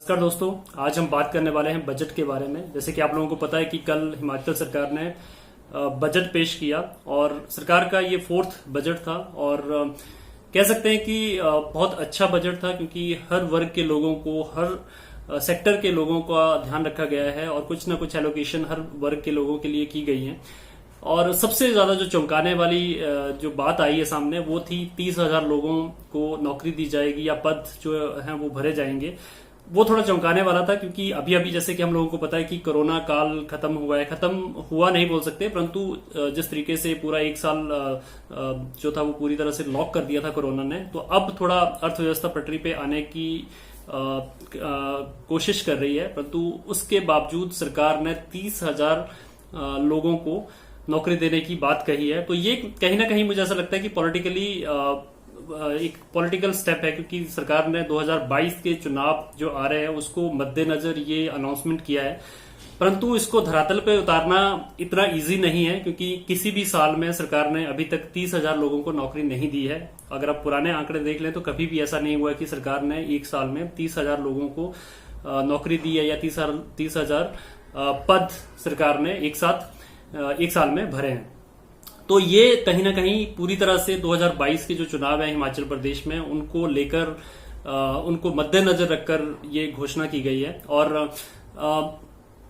नमस्कार दोस्तों, आज हम बात करने वाले हैं बजट के बारे में। जैसे कि आप लोगों को पता है कि कल हिमाचल सरकार ने बजट पेश किया और सरकार का ये फोर्थ बजट था और कह सकते हैं कि बहुत अच्छा बजट था क्योंकि हर वर्ग के लोगों को, हर सेक्टर के लोगों का ध्यान रखा गया है और कुछ ना कुछ एलोकेशन हर वर्ग के लोगों के लिए की गई है। और सबसे ज्यादा जो चौंकाने वाली जो बात आई है सामने वो थी 30,000 लोगों को नौकरी दी जाएगी या पद जो हैं वो भरे जाएंगे। वो थोड़ा चौंकाने वाला था क्योंकि अभी अभी जैसे कि हम लोगों को पता है कि कोरोना काल खत्म हुआ है, खत्म हुआ नहीं बोल सकते, परंतु जिस तरीके से पूरा एक साल जो था वो पूरी तरह से लॉक कर दिया था कोरोना ने, तो अब थोड़ा अर्थव्यवस्था पटरी पे आने की कोशिश कर रही है। परंतु उसके बावजूद सरकार ने 30,000 लोगों को नौकरी देने की बात कही है। तो ये कहीं ना कहीं मुझे ऐसा लगता है कि पॉलिटिकली एक पॉलिटिकल स्टेप है क्योंकि सरकार ने 2022 के चुनाव जो आ रहे हैं उसको मद्देनजर ये अनाउंसमेंट किया है। परंतु इसको धरातल पे उतारना इतना इजी नहीं है क्योंकि किसी भी साल में सरकार ने अभी तक 30,000 लोगों को नौकरी नहीं दी है। अगर आप पुराने आंकड़े देख लें तो कभी भी ऐसा नहीं हुआ कि सरकार ने एक साल में 30,000 लोगों को नौकरी दी है या 30,000 पद सरकार ने एक साल में भरे हैं। तो ये कहीं ना कहीं पूरी तरह से 2022 के जो चुनाव है हिमाचल प्रदेश में उनको लेकर उनको मद्देनजर रखकर ये घोषणा की गई है। और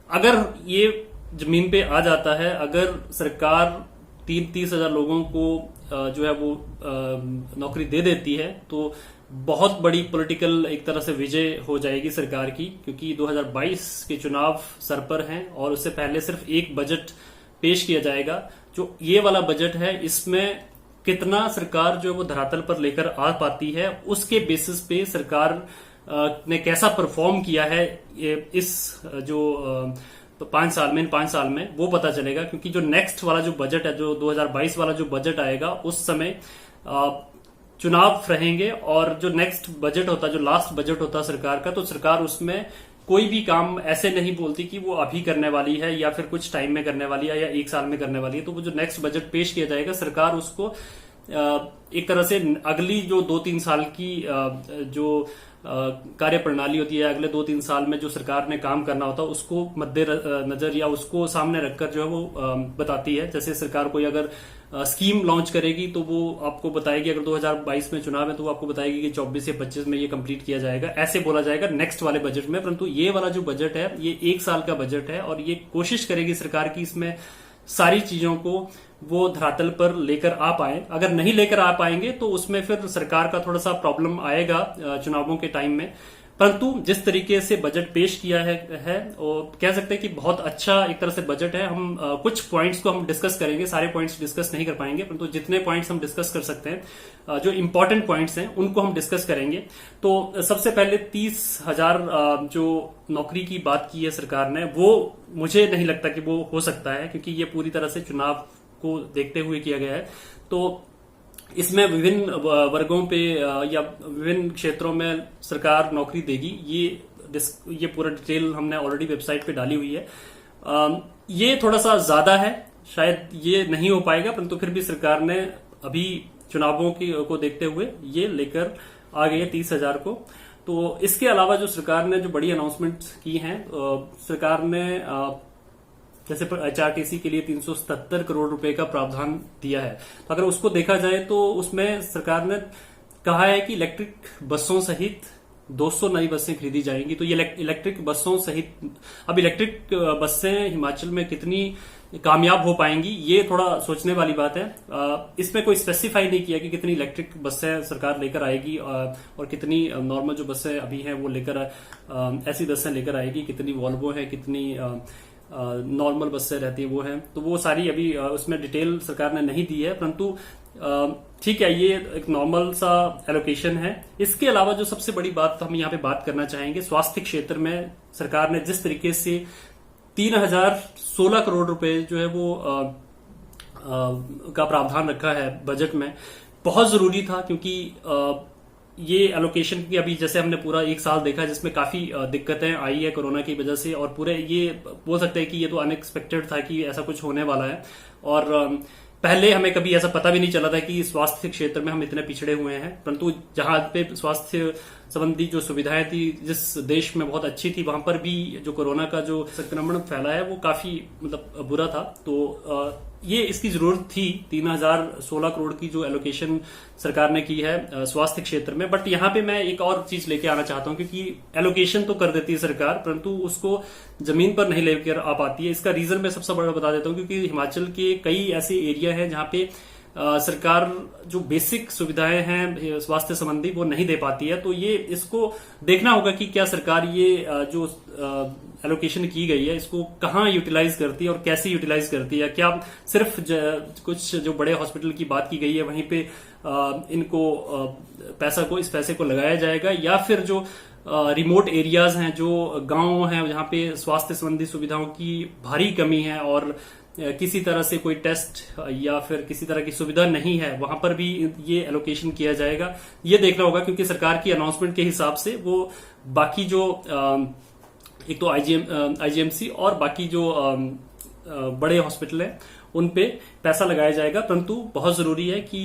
अगर ये जमीन पे आ जाता है, अगर सरकार 30,000 लोगों को जो है वो नौकरी दे देती है तो बहुत बड़ी पॉलिटिकल एक तरह से विजय हो जाएगी सरकार की, क्योंकि 2022 के चुनाव सर पर हैं और उससे पहले सिर्फ एक बजट पेश किया जाएगा। जो ये वाला बजट है इसमें कितना सरकार जो है वो धरातल पर लेकर आ पाती है, उसके बेसिस पे सरकार ने कैसा परफॉर्म किया है इस जो 5 साल में वो पता चलेगा। क्योंकि जो नेक्स्ट वाला जो बजट है, जो 2022 वाला जो बजट आएगा, उस समय चुनाव रहेंगे और जो नेक्स्ट बजट होता, जो लास्ट बजट होता सरकार का, तो सरकार उसमें कोई भी काम ऐसे नहीं बोलती कि वो अभी करने वाली है या फिर कुछ टाइम में करने वाली है या एक साल में करने वाली है। तो वो जो नेक्स्ट बजट पेश किया जाएगा सरकार उसको एक तरह से अगली जो 2-3 साल की जो कार्य प्रणाली होती है, अगले 2-3 साल में जो सरकार ने काम करना होता है उसको मद्देनजर या उसको सामने रखकर जो है वो बताती है। जैसे सरकार कोई अगर स्कीम लॉन्च करेगी तो वो आपको बताएगी, अगर 2022 में चुनाव है तो वो आपको बताएगी कि 24 या 25 में ये कंप्लीट किया जाएगा, ऐसे बोला जाएगा नेक्स्ट वाले बजट में। परंतु ये वाला जो बजट है ये एक साल का बजट है और ये कोशिश करेगी सरकार की इसमें सारी चीजों को वो धरातल पर लेकर आ पाए। अगर नहीं लेकर आ पाएंगे तो उसमें फिर सरकार का थोड़ा सा प्रॉब्लम आएगा चुनावों के टाइम में। परंतु जिस तरीके से बजट पेश किया है और कह सकते हैं कि बहुत अच्छा एक तरह से बजट है। हम कुछ पॉइंट्स को हम डिस्कस करेंगे, सारे पॉइंट्स डिस्कस नहीं कर पाएंगे, परंतु जितने पॉइंट्स हम डिस्कस कर सकते हैं, जो इंपॉर्टेंट पॉइंट्स हैं उनको हम डिस्कस करेंगे। तो सबसे पहले 30,000 जो नौकरी की बात की है सरकार ने, वो मुझे नहीं लगता कि वो हो सकता है क्योंकि ये पूरी तरह से चुनाव को देखते हुए किया गया है। तो इसमें विभिन्न वर्गों पे या विभिन्न क्षेत्रों में सरकार नौकरी देगी। ये पूरा डिटेल हमने ऑलरेडी वेबसाइट पे डाली हुई है। ये थोड़ा सा ज्यादा है, शायद ये नहीं हो पाएगा, परंतु फिर भी सरकार ने अभी चुनावों को देखते हुए ये लेकर आ गई है 30,000 को। तो इसके अलावा जो सरकार ने जो बड़ी अनाउंसमेंट की हैं, सरकार ने जैसे एचआरटीसी के लिए 377 करोड़ रुपए का प्रावधान दिया है। तो अगर उसको देखा जाए तो उसमें सरकार ने कहा है कि इलेक्ट्रिक बसों सहित 200 नई बसें खरीदी जाएंगी। तो ये इलेक्ट्रिक बसों सहित, अब इलेक्ट्रिक बसें हिमाचल में कितनी कामयाब हो पाएंगी ये थोड़ा सोचने वाली बात है। इसमें कोई स्पेसिफाई नहीं किया कि कितनी इलेक्ट्रिक बसें सरकार लेकर आएगी और कितनी नॉर्मल जो बसें अभी हैं वो लेकर ऐसी बसें लेकर आएगी, कितनी वॉल्वो है, कितनी नॉर्मल बसें रहती है वो है। तो वो सारी अभी उसमें डिटेल सरकार ने नहीं दी है, परंतु ठीक है, ये एक नॉर्मल सा एलोकेशन है। इसके अलावा जो सबसे बड़ी बात हम यहाँ पे बात करना चाहेंगे, स्वास्थ्य क्षेत्र में सरकार ने जिस तरीके से 3,016 करोड़ रुपए जो है वो का प्रावधान रखा है बजट में, बहुत जरूरी था क्योंकि ये एलोकेशन की अभी जैसे हमने पूरा एक साल देखा जिसमें काफी दिक्कतें आई है कोरोना की वजह से, और पूरे ये बोल सकते हैं कि ये तो अनएक्सपेक्टेड था कि ऐसा कुछ होने वाला है। और पहले हमें कभी ऐसा पता भी नहीं चला था कि स्वास्थ्य क्षेत्र में हम इतने पिछड़े हुए हैं, परंतु जहां पे स्वास्थ्य संबंधी जो सुविधाएं थी जिस देश में बहुत अच्छी थी, वहां पर भी जो कोरोना का जो संक्रमण फैला है वो काफी मतलब बुरा था। तो ये इसकी जरूरत थी 3016 करोड़ की जो एलोकेशन सरकार ने की है स्वास्थ्य क्षेत्र में। बट यहाँ पे मैं एक और चीज लेके आना चाहता हूँ, क्योंकि एलोकेशन तो कर देती है सरकार परंतु उसको जमीन पर नहीं लेकर आ पाती है। इसका रीजन मैं सबसे बड़ा बता देता हूँ, क्योंकि हिमाचल के कई ऐसे एरिया हैं जहाँ पे सरकार जो बेसिक सुविधाएं हैं स्वास्थ्य संबंधी वो नहीं दे पाती है। तो ये इसको देखना होगा कि क्या सरकार ये जो एलोकेशन की गई है इसको कहाँ यूटिलाइज करती है और कैसे यूटिलाइज करती है। क्या सिर्फ कुछ जो बड़े हॉस्पिटल की बात की गई है वहीं पे इनको इस पैसे को लगाया जाएगा, या फिर जो रिमोट एरियाज हैं, जो गांव हैं जहाँ पे स्वास्थ्य संबंधी सुविधाओं की भारी कमी है और किसी तरह से कोई टेस्ट या फिर किसी तरह की सुविधा नहीं है, वहां पर भी ये एलोकेशन किया जाएगा। ये देखना होगा, क्योंकि सरकार की अनाउंसमेंट के हिसाब से वो बाकी जो एक तो आईजीएमसी और बाकी जो बड़े हॉस्पिटल हैं उन पे पैसा लगाया जाएगा, परंतु बहुत जरूरी है कि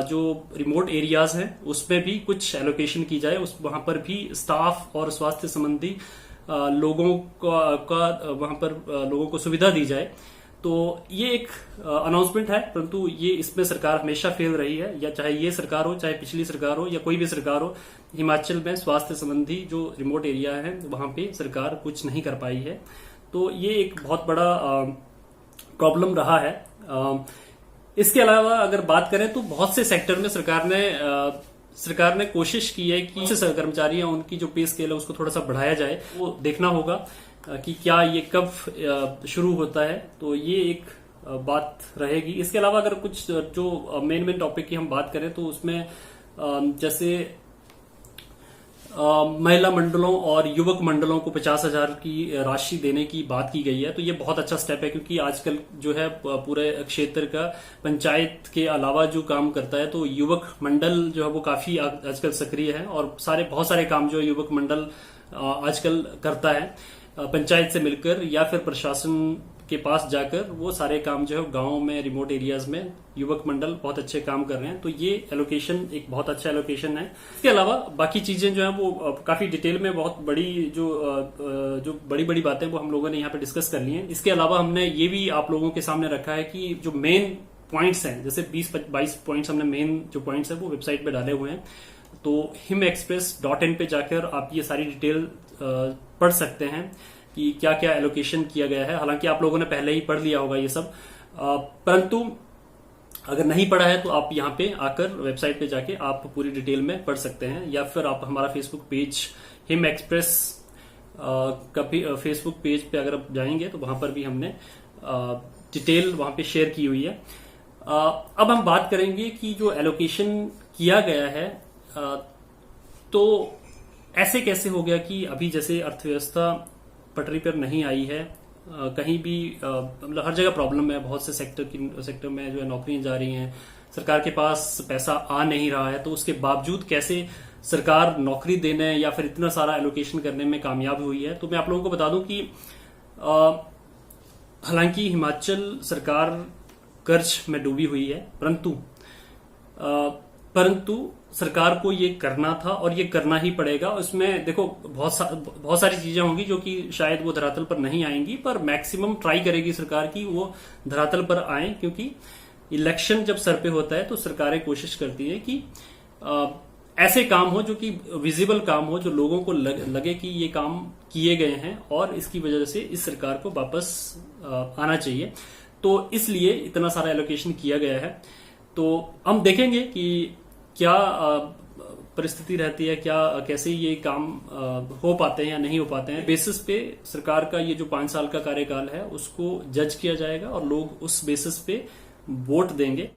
जो रिमोट एरियाज हैं उसमें भी कुछ एलोकेशन की जाए, वहां पर भी स्टाफ और स्वास्थ्य संबंधी लोगों का वहां पर लोगों को सुविधा दी जाए। तो ये एक अनाउंसमेंट है, परंतु ये इसमें सरकार हमेशा फेल रही है, या चाहे ये सरकार हो, चाहे पिछली सरकार हो, या कोई भी सरकार हो, हिमाचल में स्वास्थ्य संबंधी जो रिमोट एरिया है वहां पे सरकार कुछ नहीं कर पाई है। तो ये एक बहुत बड़ा प्रॉब्लम रहा है। इसके अलावा अगर बात करें तो बहुत से सेक्टर में सरकार ने कोशिश की है कि कर्मचारी हैं उनकी जो पे स्केल है उसको थोड़ा सा बढ़ाया जाए। वो देखना होगा कि क्या ये कब शुरू होता है, तो ये एक बात रहेगी। इसके अलावा अगर कुछ जो मेन टॉपिक की हम बात करें तो उसमें जैसे महिला मंडलों और युवक मंडलों को 50,000 की राशि देने की बात की गई है। तो ये बहुत अच्छा स्टेप है, क्योंकि आजकल जो है पूरे क्षेत्र का पंचायत के अलावा जो काम करता है तो युवक मंडल जो है वो काफी आजकल सक्रिय है, और बहुत सारे काम जो युवक मंडल आजकल करता है पंचायत से मिलकर या फिर प्रशासन के पास जाकर, वो सारे काम जो है गांव में रिमोट एरियाज में युवक मंडल बहुत अच्छे काम कर रहे हैं। तो ये एलोकेशन एक बहुत अच्छा एलोकेशन है। इसके अलावा बाकी चीजें जो है वो काफी डिटेल में बहुत बड़ी जो बड़ी बड़ी बातें वो हम लोगों ने यहाँ पे डिस्कस कर ली हैं। इसके अलावा हमने ये भी आप लोगों के सामने रखा है कि जो मेन पॉइंट्स हैं, जैसे 20-22 पॉइंट्स हमने मेन जो पॉइंट्स है वो वेबसाइट पे डाले हुए हैं। तो himexpress.in पे जाकर आप ये सारी डिटेल पढ़ सकते हैं कि क्या क्या एलोकेशन किया गया है। हालांकि आप लोगों ने पहले ही पढ़ लिया होगा ये सब, परंतु अगर नहीं पढ़ा है तो आप यहाँ पे आकर वेबसाइट पे जाके आप पूरी डिटेल में पढ़ सकते हैं, या फिर आप हमारा फेसबुक पेज हिम एक्सप्रेस का फेसबुक पेज पे अगर आप जाएंगे तो वहां पर भी हमने डिटेल वहां पे शेयर की हुई है। अब हम बात करेंगे कि जो एलोकेशन किया गया है तो ऐसे कैसे हो गया कि अभी जैसे अर्थव्यवस्था पटरी पर नहीं आई है, कहीं भी मतलब हर जगह प्रॉब्लम है, बहुत से सेक्टर में जो है नौकरियां जा रही हैं, सरकार के पास पैसा आ नहीं रहा है, तो उसके बावजूद कैसे सरकार नौकरी देने या फिर इतना सारा एलोकेशन करने में कामयाब हुई है। तो मैं आप लोगों को बता दूं कि हालांकि हिमाचल सरकार कर्ज में डूबी हुई है, परंतु सरकार को ये करना था और ये करना ही पड़ेगा। उसमें देखो बहुत सारी चीजें होंगी जो कि शायद वो धरातल पर नहीं आएंगी, पर मैक्सिमम ट्राई करेगी सरकार की वो धरातल पर आए, क्योंकि इलेक्शन जब सर पे होता है तो सरकारें कोशिश करती है कि ऐसे काम हो जो कि विजिबल काम हो, जो लोगों को लगे कि ये काम किए गए हैं और इसकी वजह से इस सरकार को वापस आना चाहिए। तो इसलिए इतना सारा एलोकेशन किया गया है। तो हम देखेंगे कि क्या परिस्थिति रहती है, क्या कैसे ये काम हो पाते हैं या नहीं हो पाते हैं। बेसिस पे सरकार का ये जो 5 साल का कार्यकाल है उसको जज किया जाएगा और लोग उस बेसिस पे वोट देंगे।